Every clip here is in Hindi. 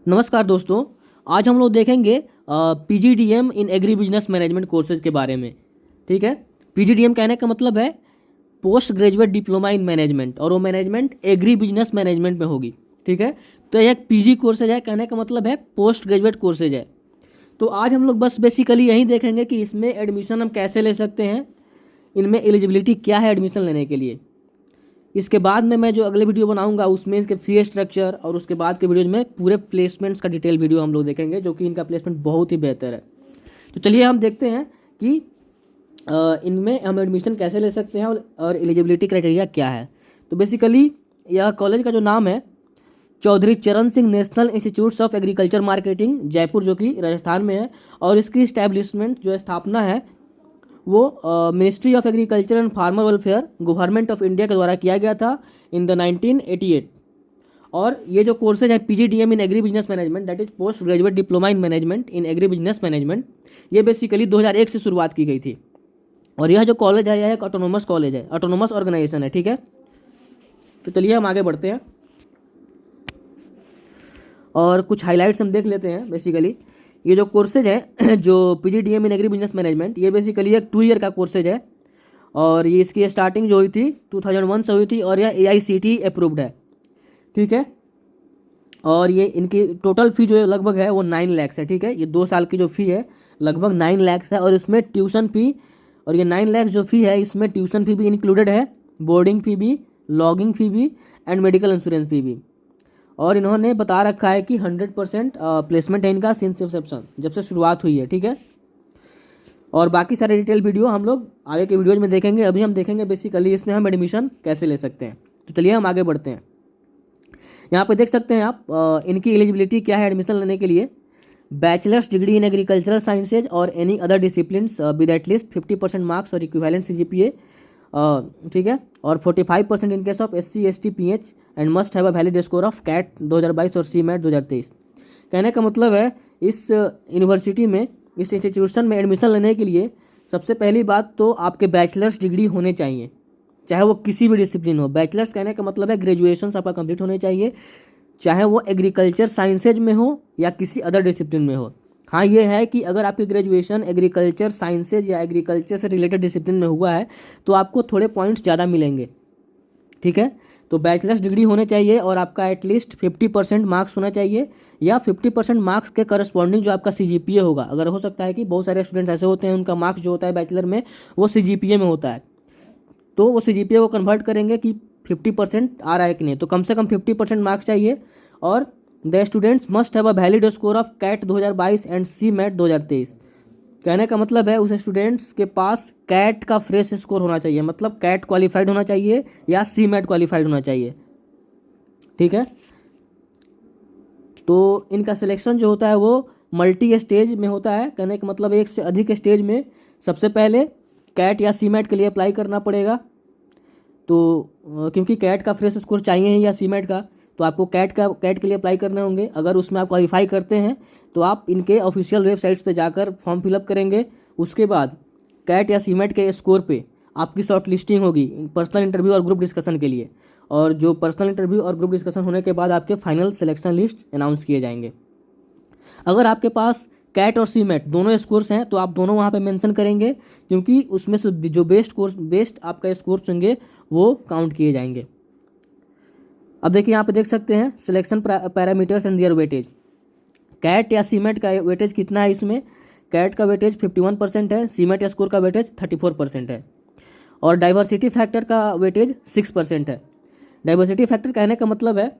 नमस्कार दोस्तों। आज हम लोग देखेंगे पीजीडीएम इन एग्री बिजनेस मैनेजमेंट कोर्सेज के बारे में। ठीक है। पीजीडीएम कहने का मतलब है post graduate diploma in management, और वो मैनेजमेंट एग्री बिजनेस मैनेजमेंट में होगी। ठीक है। तो यह एक पीजी कोर्सेज है, कहने का मतलब है पोस्ट ग्रेजुएट कोर्सेज है। तो आज हम लोग बस बेसिकली यही देखेंगे कि इसमें एडमिशन हम कैसे ले सकते हैं, इनमें एलिजिबिलिटी क्या है एडमिशन लेने के लिए। इसके बाद में मैं जो अगले वीडियो बनाऊंगा उसमें इसके फी स्ट्रक्चर और उसके बाद के वीडियो में पूरे प्लेसमेंट्स का डिटेल वीडियो हम लोग देखेंगे, जो कि इनका प्लेसमेंट बहुत ही बेहतर है। तो चलिए हम देखते हैं कि इनमें हम एडमिशन कैसे ले सकते हैं और एलिजिबिलिटी क्राइटेरिया क्या है। तो बेसिकली यह कॉलेज का जो नाम है चौधरी चरण Singh national institutes of agriculture marketing, Jaipur, जो कि राजस्थान में है। और इसकी इस्टेब्लिशमेंट जो स्थापना है वो ministry of agriculture and farmer welfare government of India के द्वारा किया गया था इन द 1988। और ये जो कोर्सेज है PGDM in agri business management, that is post graduate diploma in management in agri business management, ये बेसिकली 2001 से शुरुआत की गई थी। और यह जो कॉलेज है यह एक ऑटोनोमस कॉलेज है, ऑटोनोमस ऑर्गेनाइजेशन है। ठीक है। तो चलिए हम आगे बढ़ते हैं और कुछ हाईलाइट्स हम देख लेते हैं। बेसिकली ये जो कोर्सेज है जो पीजीडीएम इन एग्री बिजनेस मैनेजमेंट, ये बेसिकली एक 2 ईयर का कोर्सेज है। और ये इसकी स्टार्टिंग जो हुई थी 2001 से हुई थी, और यह एआईसीटीई अप्रूव्ड है। ठीक है। और ये इनकी टोटल फ़ी जो है लगभग है वो 9 लाख है। ठीक है। ये 2 साल की जो फ़ी है लगभग 9 लाख है। और इसमें ट्यूशन फ़ी, और ये 9 लाख जो फ़ी है इसमें ट्यूशन फ़ी भी इंक्लूडेड है, बोर्डिंग फ़ी भी, लॉगिंग फ़ी भी एंड मेडिकल इंश्योरेंस फ़ी भी। और इन्होंने बता रखा है कि 100% प्लेसमेंट है इनका सिंस इंसेप्शन, जब से शुरुआत हुई है। ठीक है। और बाकी सारे डिटेल वीडियो हम लोग आगे के वीडियोज में देखेंगे। अभी हम देखेंगे बेसिकली इसमें हम एडमिशन कैसे ले सकते हैं। तो चलिए हम आगे बढ़ते हैं। यहाँ पे देख सकते हैं आप इनकी एलिजिबिलिटी क्या है एडमिशन लेने के लिए। Bachelors degree in agricultural sciences और any other discipline with at least 50% marks और इक्विवेलेंट सीजीपीए। ठीक है। और 45% in case of SC ST PH and must have a valid score of CAT 2022 और CMAT 2023। कहने का मतलब है इस यूनिवर्सिटी में, इस इंस्टीट्यूशन में एडमिशन लेने के लिए सबसे पहली बात तो आपके बैचलर्स डिग्री होने चाहिए, चाहे वो किसी भी डिसिप्लिन हो। बैचलर्स कहने का मतलब है ग्रेजुएशन आपका कंप्लीट होने चाहिए, चाहे वो एग्रीकल्चर साइंसेज में हो या किसी अदर डिसिप्लिन में हो। हाँ, ये है कि अगर आपकी ग्रेजुएशन एग्रीकल्चर साइंसेज या एग्रीकल्चर से रिलेटेड डिसिप्लिन में हुआ है तो आपको थोड़े पॉइंट्स ज़्यादा मिलेंगे। ठीक है। तो बैचलर्स डिग्री होने चाहिए और आपका एटलीस्ट 50% मार्क्स होना चाहिए, या 50% मार्क्स के करस्पॉन्डिंग जो आपका CGPA होगा। अगर हो सकता है कि बहुत सारे स्टूडेंट्स ऐसे होते हैं उनका मार्क्स जो होता है बैचलर में वो CGPA में होता है, तो वो CGPA को कन्वर्ट करेंगे कि 50% आ रहा है कि नहीं। तो कम से कम 50% मार्क्स चाहिए। और the students must have a valid score of CAT 2022 and CMAT 2023। कहने का मतलब है उस स्टूडेंट्स के पास कैट का फ्रेश स्कोर होना चाहिए, मतलब कैट क्वालिफाइड होना चाहिए या CMAT क्वालिफाइड होना चाहिए। ठीक है। तो इनका सिलेक्शन जो होता है वो मल्टी स्टेज में होता है। कहने का मतलब एक से अधिक स्टेज में सबसे पहले कैट या CMAT के लिए अप्लाई करना पड़ेगा। तो क्योंकि कैट का फ्रेश स्कोर चाहिए ही या CMAT का, तो आपको कैट के लिए अप्लाई करने होंगे। अगर उसमें आप क्वालिफाई करते हैं तो आप इनके ऑफिशियल वेबसाइट्स पे जाकर फॉर्म फिलअप करेंगे। उसके बाद कैट या CMAT के स्कोर पे आपकी शॉर्ट लिस्टिंग होगी पर्सनल इंटरव्यू और ग्रुप डिस्कशन के लिए। और जो पर्सनल इंटरव्यू और ग्रुप डिस्कशन होने के बाद आपके फाइनल सिलेक्शन लिस्ट अनाउंस किए जाएंगे। अगर आपके पास कैट और CMAT दोनों स्कोर्स हैं तो आप दोनों वहाँ पे मेंशन करेंगे, क्योंकि उसमें से जो बेस्ट आपका स्कोर्स होंगे वो काउंट किए जाएंगे। अब देखिए यहाँ पे देख सकते हैं selection parameters and their weightage. CAT या CMAT का वेटेज कितना है इसमें। कैट का वेटेज 51% है, CMAT स्कोर का वेटेज 34% है, और डाइवर्सिटी फैक्टर का वेटेज 6% है। डाइवर्सिटी फैक्टर कहने का मतलब है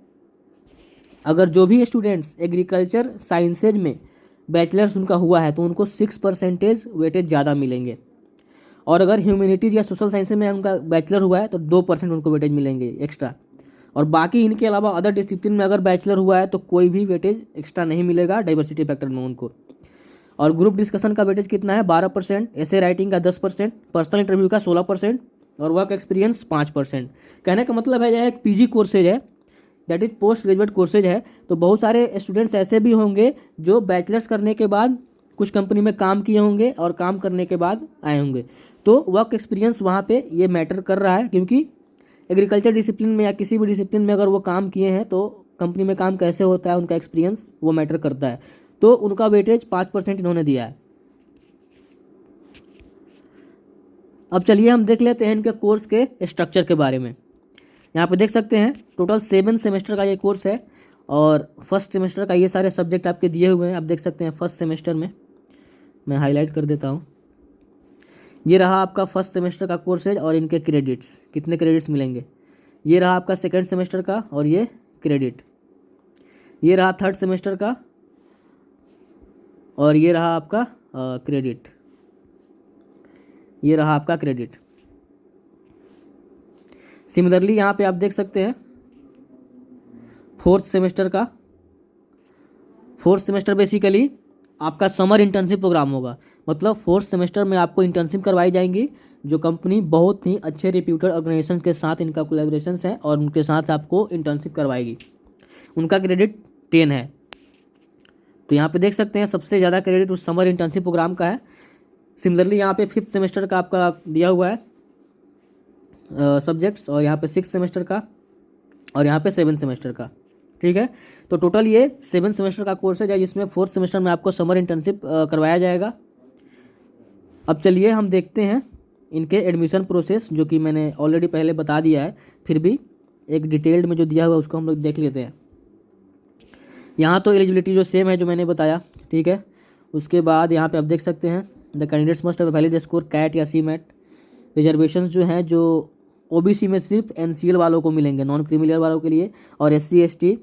अगर जो भी स्टूडेंट्स एग्रीकल्चर साइंसेज में बैचलर्स उनका हुआ है तो उनको 6% वेटेज ज़्यादा मिलेंगे। और अगर ह्यूमैनिटीज़ या सोशल साइंसेज में उनका बैचलर हुआ है तो 2% उनको वेटेज मिलेंगे एक्स्ट्रा। और बाकी इनके अलावा अदर डिसिप्लिन में अगर बैचलर हुआ है तो कोई भी वेटेज एक्स्ट्रा नहीं मिलेगा डाइवर्सिटी फैक्टर में उनको। और ग्रुप डिस्कशन का वेटेज कितना है 12%, ऐसे राइटिंग का 10%, पर्सनल इंटरव्यू का 16% और वर्क एक्सपीरियंस 5%। कहने का मतलब है यह एक PG कोर्सेज है, that is post graduate courses है। तो बहुत सारे स्टूडेंट्स ऐसे भी होंगे जो बैचलर्स करने के बाद कुछ कंपनी में काम किए होंगे और काम करने के बाद आए होंगे, तो वर्क एक्सपीरियंस वहाँ पे ये मैटर कर रहा है, क्योंकि एग्रीकल्चर डिसिप्लिन में या किसी भी डिसिप्लिन में अगर वो काम किए हैं तो कंपनी में काम कैसे होता है, उनका एक्सपीरियंस वो मैटर करता है। तो उनका वेटेज 5% इन्होंने दिया है। अब चलिए हम देख लेते हैं इनके कोर्स के स्ट्रक्चर के बारे में। यहाँ पे देख सकते हैं टोटल 7 सेमेस्टर का ये कोर्स है और फर्स्ट सेमेस्टर का ये सारे सब्जेक्ट आपके दिए हुए हैं। आप देख सकते हैं फर्स्ट सेमेस्टर में, मैं हाईलाइट कर देता हूँ, ये रहा आपका फर्स्ट सेमेस्टर का कोर्स है और इनके क्रेडिट्स, कितने क्रेडिट्स मिलेंगे। ये रहा आपका सेकेंड सेमेस्टर का और ये क्रेडिट। ये रहा थर्ड सेमेस्टर का और ये रहा आपका क्रेडिट। ये रहा आपका क्रेडिट। सिमिलरली यहाँ पे आप देख सकते हैं फोर्थ सेमेस्टर का। फोर्थ सेमेस्टर बेसिकली आपका समर इंटर्नशिप प्रोग्राम होगा। मतलब फोर्थ सेमेस्टर में आपको इंटर्नशिप करवाई जाएंगी, जो कंपनी बहुत ही अच्छे रिप्यूटेड ऑर्गेनाइजेशन के साथ इनका कोलैबोरेशंस है और उनके साथ आपको इंटर्नशिप करवाएगी। उनका क्रेडिट 10 है। तो यहाँ पे देख सकते हैं सबसे ज़्यादा क्रेडिट उस समर इंटर्नशिप प्रोग्राम का है। सिमिलरली यहाँ पे फिफ्थ सेमेस्टर का आपका दिया हुआ है सब्जेक्ट्स, और यहाँ पे सिक्स सेमेस्टर का और यहाँ पे 7 सेमेस्टर का। ठीक है, तो टोटल ये 7 सेमेस्टर का कोर्स है जिसमें फोर्थ सेमेस्टर में आपको समर इंटर्नशिप करवाया जाएगा। अब चलिए हम देखते हैं इनके एडमिशन प्रोसेस, जो कि मैंने ऑलरेडी पहले बता दिया है, फिर भी एक डिटेल्ड में जो दिया हुआ है उसको हम लोग देख लेते हैं। यहाँ तो एलिजिबिलिटी जो सेम है जो मैंने बताया। ठीक है, उसके बाद यहाँ पे आप देख सकते हैं the candidates must have valid score CAT या सीमेट। रिजर्वेशंस जो हैं जो ओबीसी में सिर्फ एनसीएल वालों को मिलेंगे, नॉन क्रिमिनल वालों के लिए, और SC ST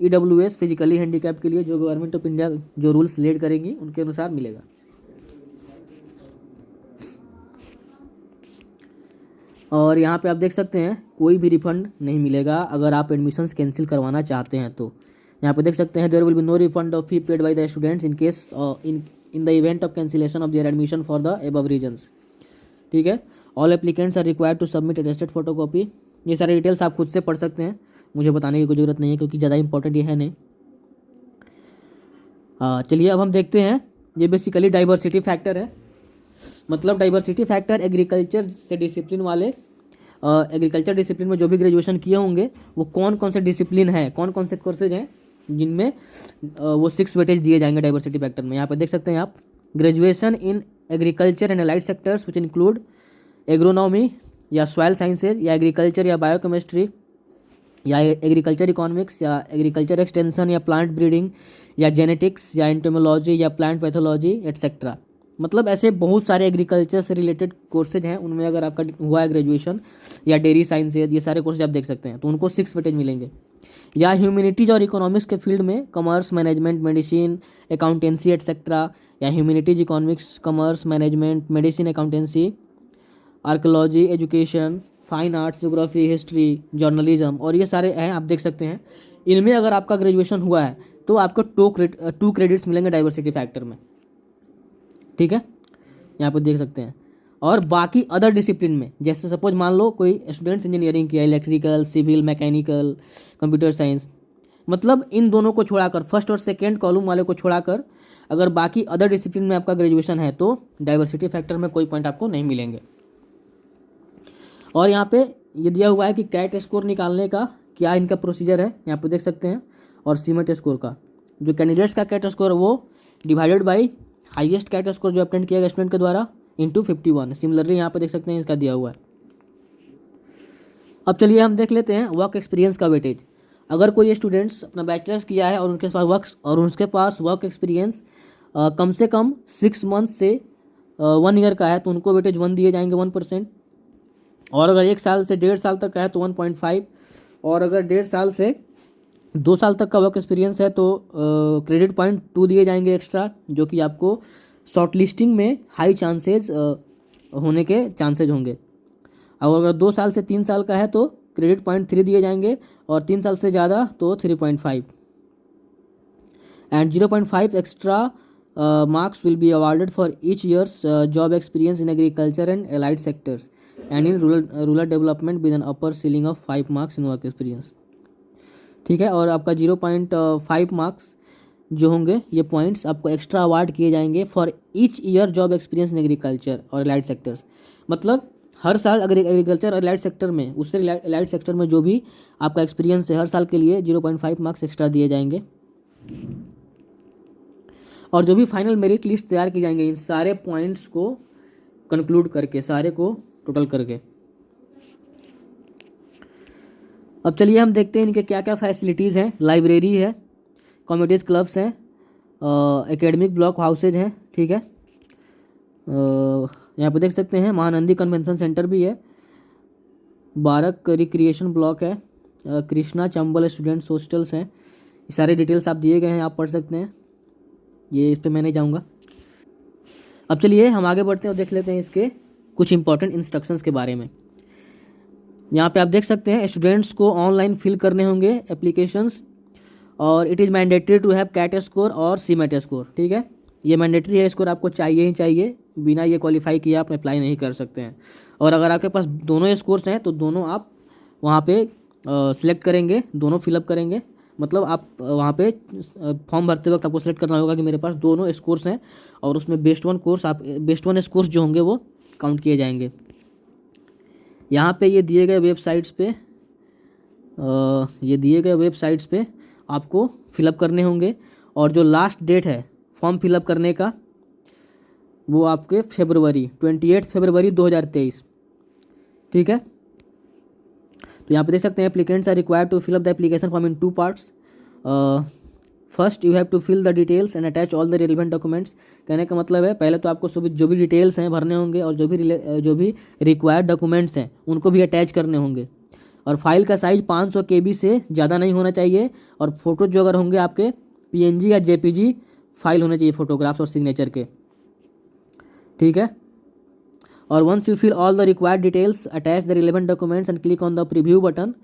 EWS physically handicap के लिए जो गवर्नमेंट ऑफ इंडिया जो रूल्स लेड करेंगी उनके अनुसार मिलेगा। और यहाँ पे आप देख सकते हैं कोई भी रिफंड नहीं मिलेगा अगर आप एडमिशन्स कैंसिल करवाना चाहते हैं। तो यहाँ पे देख सकते हैं there will be no refund of fee paid by the students in case in the event of cancellation of their admission for the above reasons. ठीक है, all applicants are required to submit attested photocopy. ये सारे डिटेल्स आप खुद से पढ़ सकते हैं, मुझे बताने की कोई ज़रूरत नहीं है क्योंकि ज़्यादा इंपॉर्टेंट ये है नहीं। चलिए अब हम देखते हैं, ये बेसिकली डाइवर्सिटी फैक्टर है। मतलब डाइवर्सिटी फैक्टर एग्रीकल्चर से डिसिप्लिन वाले, एग्रीकल्चर डिसिप्लिन में जो भी ग्रेजुएशन किए होंगे वो कौन कौन से डिसिप्लिन है, कौन कौन से कोर्सेज हैं जिनमें वो 6 वेटेज दिए जाएंगे डाइवर्सिटी फैक्टर में। यहाँ पे देख सकते हैं आप graduation in agriculture and allied sectors which include agronomy या सॉइल साइंसेज या एग्रीकल्चर या बायोकेमिस्ट्री या एग्रीकल्चर इकोनॉमिक्स या एग्रीकल्चर एक्सटेंशन या प्लांट ब्रीडिंग या जेनेटिक्स या एंटोमोलॉजी या प्लांट पैथोलॉजी एटसेट्रा। मतलब ऐसे बहुत सारे एग्रीकल्चर से रिलेटेड कोर्सेज हैं, उनमें अगर आपका हुआ है ग्रेजुएशन, या डेयरी साइंसेज, ये सारे कोर्सेज आप देख सकते हैं, तो उनको 6 वेटेज मिलेंगे। या ह्यूमैनिटीज और इकोनॉमिक्स के फील्ड में commerce, management, medicine, accountancy etcetera, या humanities, economics, commerce, management, medicine, accountancy, archaeology, education, fine arts, geography, history, journalism, और ये सारे हैं आप देख सकते हैं। इनमें अगर आपका ग्रेजुएशन हुआ है तो आपको 2 क्रेडिट्स मिलेंगे डाइवर्सिटी फैक्टर में। ठीक है, यहाँ पर देख सकते हैं। और बाकी अदर डिसिप्लिन में, जैसे सपोज मान लो कोई स्टूडेंट्स इंजीनियरिंग किया, electrical, civil, mechanical, computer science, मतलब इन दोनों को छोड़ाकर, फर्स्ट और सेकेंड कॉलम वाले को छोड़ाकर अगर बाकी अदर डिसिप्लिन में आपका ग्रेजुएशन है तो डाइवर्सिटी फैक्टर में कोई पॉइंट आपको नहीं मिलेंगे। और यहाँ पे ये दिया हुआ है कि कैट स्कोर निकालने का क्या इनका प्रोसीजर है, यहाँ पे देख सकते हैं। और सीमेट स्कोर का, जो कैंडिडेट्स का कैट स्कोर वो divided by highest CAT score जो अटेंड किया गया स्टूडेंट के द्वारा इंटू 51। सिमिलरली यहाँ पे देख सकते हैं इसका दिया हुआ है। अब चलिए हम देख लेते हैं वर्क एक्सपीरियंस का वेटेज। अगर कोई स्टूडेंट्स अपना बैचलर्स किया है और उनके पास वर्क एक्सपीरियंस कम से कम 6 मंथ से 1 ईयर का है तो उनको वेटेज 1 दिए जाएंगे 1%। और अगर 1 साल से 1.5 साल तक का है तो 1.5, और अगर 1.5 साल से 2 साल तक का वर्क एक्सपीरियंस है तो क्रेडिट पॉइंट 2 दिए जाएंगे एक्स्ट्रा, जो कि आपको शॉर्ट लिस्टिंग में हाई चांसेज होने के चांसेज होंगे। और अगर 2 साल से 3 साल का है तो क्रेडिट पॉइंट 3 दिए जाएंगे, और 3 साल से ज़्यादा तो 3.5, and 0.5 extra marks will be awarded for each year's job experience in agriculture and allied sectors and in rural development with an upper ceiling of 5 marks in work experience। ठीक है, और आपका 0.5 मार्क्स जो होंगे ये पॉइंट्स आपको एक्स्ट्रा अवार्ड किए जाएंगे for each year job experience in agriculture और अलाइड सेक्टर्स। मतलब हर साल अगर एग्रीकल्चर और लाइट सेक्टर में, उससे लाइट सेक्टर में जो भी आपका एक्सपीरियंस है, हर साल के लिए 0.5 मार्क्स एक्स्ट्रा दिए जाएंगे। और जो भी फाइनल मेरिट लिस्ट तैयार की जाएंगे इन सारे पॉइंट्स को कंक्लूड करके, सारे को टोटल करके। अब चलिए हम देखते हैं इनके क्या क्या फैसिलिटीज़ हैं। लाइब्रेरी है, कॉमेडीज क्लब्स हैं, एकेडमिक ब्लॉक हाउसेज हैं, ठीक है। यहाँ पे देख सकते हैं महानंदी कन्वेंशन सेंटर भी है, बारक रिक्रिएशन ब्लॉक है, कृष्णा चंबल स्टूडेंट्स हॉस्टल्स हैं। ये सारे डिटेल्स आप दिए गए हैं, आप पढ़ सकते हैं, ये इस पर मैं नहीं जाऊँगा। अब चलिए हम आगे बढ़ते हैं और देख लेते हैं इसके कुछ इंपॉर्टेंट इंस्ट्रक्शंस के बारे में। यहाँ पे आप देख सकते हैं स्टूडेंट्स को ऑनलाइन फिल करने होंगे एप्लीकेशंस, और it is mandatory to have CAT score और सीमेट स्कोर, ठीक है। ये मैंडेटरी है, स्कोर आपको चाहिए ही चाहिए, बिना ये क्वालिफाई किए आप अप्लाई नहीं कर सकते हैं। और अगर आपके पास दोनों स्कोर्स हैं तो दोनों आप वहाँ पे सिलेक्ट करेंगे, दोनों फिलअप करेंगे। मतलब आप वहाँ पे फॉर्म भरते वक्त आपको सेलेक्ट करना होगा कि मेरे पास दोनों स्कोर्स हैं, और उसमें बेस्ट वन स्कोर्स जो होंगे वो काउंट किए जाएंगे। यहाँ पे ये दिए गए वेबसाइट्स पे आपको फिलअप करने होंगे, और जो लास्ट डेट है फॉर्म फिलअप करने का वो आपके 28 फरवरी 2023, ठीक है। तो यहाँ पे देख सकते हैं applicants are required to fill up the application form in 2 parts. First you have to fill the details and attach all the relevant documents. कहने का मतलब है पहले तो आपको जो भी डिटेल्स हैं भरने होंगे, और जो भी रिक्वायर्ड डॉक्यूमेंट्स हैं उनको भी अटैच करने होंगे। और फाइल का साइज़ 500 KB से ज़्यादा नहीं होना चाहिए, और फोटो जो अगर होंगे आपके PNG या JPG फाइल होने चाहिए, फोटोग्राफ्स और सिग्नेचर के, ठीक है। और once you fill all the required details attach the relevant documents and click on the preview button.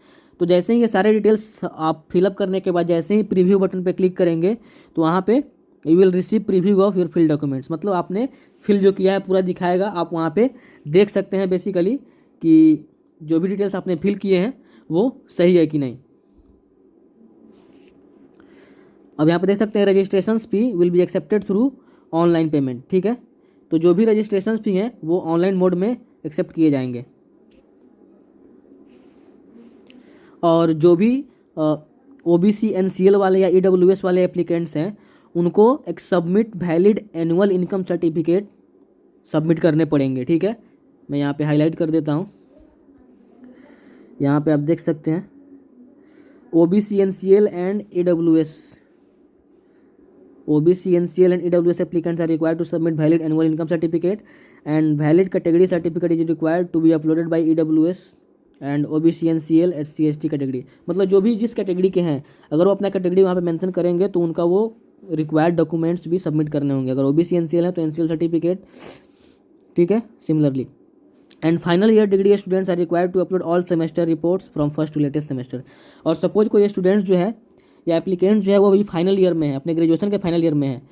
तो जैसे ही ये सारे डिटेल्स आप फिलअप करने के बाद जैसे ही प्रीव्यू बटन पे क्लिक करेंगे तो वहाँ पे you will receive preview of your fill documents. मतलब आपने फिल जो किया है पूरा दिखाएगा, आप वहाँ पे देख सकते हैं बेसिकली कि जो भी डिटेल्स आपने फिल किए हैं वो सही है कि नहीं। अब यहाँ पे देख सकते हैं registration fee will be accepted through online payment, ठीक है। तो जो भी रजिस्ट्रेशन फी हैं वो ऑनलाइन मोड में एक्सेप्ट किए जाएंगे। और जो भी OBC NCL वाले या EWS वाले एप्लीकेंट्स हैं उनको एक submit valid annual income certificate submit करने पड़ेंगे, ठीक है। मैं यहाँ पे हाईलाइट कर देता हूँ, यहाँ पे आप देख सकते हैं OBC NCL and EWS applicants are required to submit valid annual income certificate, and valid category certificate is required to be uploaded by EWS and OBC NCL at CST category. मतलब जो भी जिस कैटेगरी के हैं अगर वो अपना कैटेगरी वहाँ पे मेंशन करेंगे तो उनका वो रिक्वायर्ड डॉक्यूमेंट्स भी सबमिट करने होंगे। अगर OBC NCL है तो NCL सर्टिफिकेट, ठीक है, similarly. And final year degree students are required to upload all semester reports from first to latest semester. और सपोज कोई स्टूडेंट्स जो है या एप्लीकेंट जो है वो अभी फाइनल ईयर में है, अपने ग्रेजुएशन के फाइनल ईयर में है,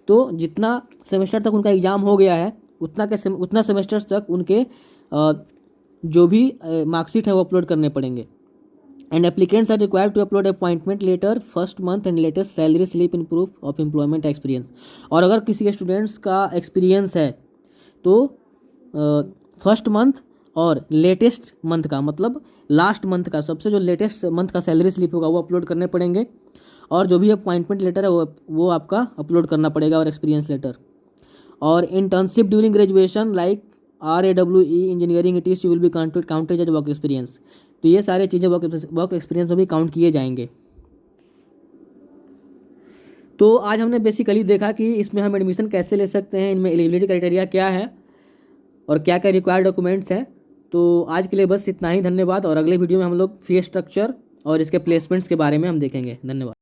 तो जितना सेमेस्टर तक उनका एग्ज़ाम हो गया है उतना सेमेस्टर्स तक उनके जो भी मार्कशीट है वो अपलोड करने पड़ेंगे। And applicants are required to upload appointment letter first month and latest salary slip in proof of employment experience. और अगर किसी स्टूडेंट्स का एक्सपीरियंस है तो फर्स्ट मंथ और लेटेस्ट मंथ का, मतलब लास्ट मंथ का सबसे जो लेटेस्ट मंथ का सैलरी स्लिप होगा वो अपलोड करने पड़ेंगे। और जो भी अपॉइंटमेंट लेटर है वो आपका अपलोड करना पड़ेगा, और एक्सपीरियंस लेटर। और internship during graduation like RAWE engineering ETC will be counted as work experience. तो ये सारे चीज़ें वर्क एक्सपीरियंस में भी काउंट किए जाएंगे। तो आज हमने बेसिकली देखा कि इसमें हम एडमिशन कैसे ले सकते हैं, इनमें एलिजिबिलिटी क्राइटेरिया क्या है और क्या क्या रिक्वायर्ड डॉक्यूमेंट्स हैं। तो आज के लिए बस इतना ही, धन्यवाद। और अगले वीडियो में हम लोग फी स्ट्रक्चर और इसके प्लेसमेंट्स के बारे में हम देखेंगे। धन्यवाद।